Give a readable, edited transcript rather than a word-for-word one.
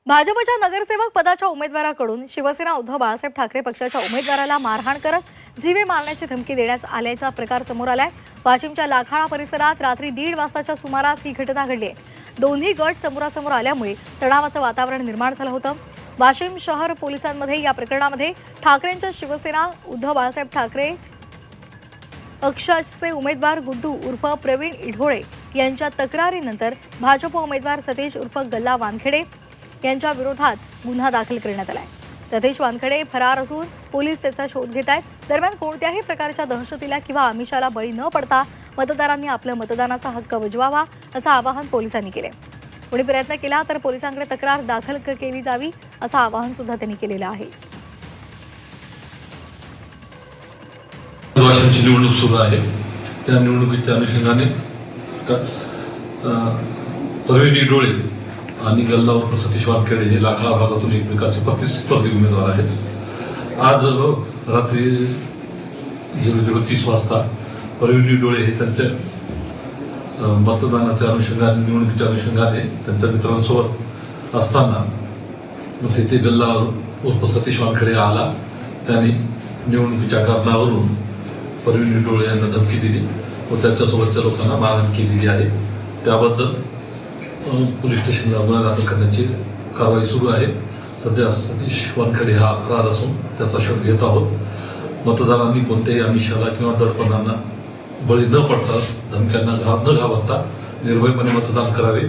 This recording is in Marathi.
भाजपच्या नगरसेवक पदाच्या उमेदवाराकडून शिवसेना उद्धव बाळासाहेब ठाकरे पक्षाच्या उमेदवाराला मारहाण करत जीवे मारण्याची धमकी देण्यात आल्याचा प्रकार समोर आलाय। वाशिमच्या लाखाळा परिसरात रात्री 1:30 वाजताच्या सुमारास ही घटना घडली आहे। दोन्ही गट समोरासमोर आल्यामुळे तणावाचं वातावरण निर्माण झालं होतं। वाशिम शहर पोलिसांमध्ये या प्रकरणामध्ये ठाकरेंच्या शिवसेना उद्धव बाळासाहेब ठाकरे पक्षाचे उमेदवार गुड्डू उर्फ प्रवीण इढोळे यांच्या तक्रारीनंतर भाजप उमेदवार सतीश उर्फ गल्ला वानखेडे यांच्या विरोधात गुन्हा दाखल करण्यात आलाय। सतीश वानखेडे फरार असून पोलीस त्याचा शोध घेत आहेत। दरम्यान कोणत्याही प्रकारच्या दहशतीला किंवा आमिषाला बळी न पडता मतदारांनी आपल्या मतदानाचा हक्क बजवावा असं आवाहन पोलिसांनी केले। कोणी प्रयत्न केला तर पोलिसांकडे तक्रार दाखल केली जावी असं आवाहन सुद्धा त्यांनी केलेलं आहे। वाशिमची निवडणूक सुरू आहे। त्या निवडणुकीच्या अनुषंगाने प्रवीण इढोळे आणि गल्ला उर्फ सतीश वानखेडे हे लाखाळा भागातून एकमेकांचे प्रतिस्पर्धी उमेदवार आहेत। आज रात्री 30 वाजता प्रवीण इढोळे हे त्यांच्या मतदानाच्या अनुषंगाने निवडणुकीच्या अनुषंगाने त्यांच्या मित्रांसोबत असताना तिथे गल्ला उर्फ सतीश वानखेडे आला। त्यांनी निवडणुकीच्या कारणावरून प्रवीण इढोळे यांना धमकी दिली व त्यांच्यासोबतच्या लोकांना मारहाण केलेली आहे। त्याबद्दल पोलीस स्टेशनला गुन्हा दाखल करण्याची कारवाई सुरू आहे। सध्या सतीश वानखेडे हा फरार असून त्याचा शोध घेत आहोत। मतदारांनी कोणत्याही आमिषाला किंवा दडपणांना बळी न पडता धमक्यांना न घाबरता निर्भयपणे मतदान करावे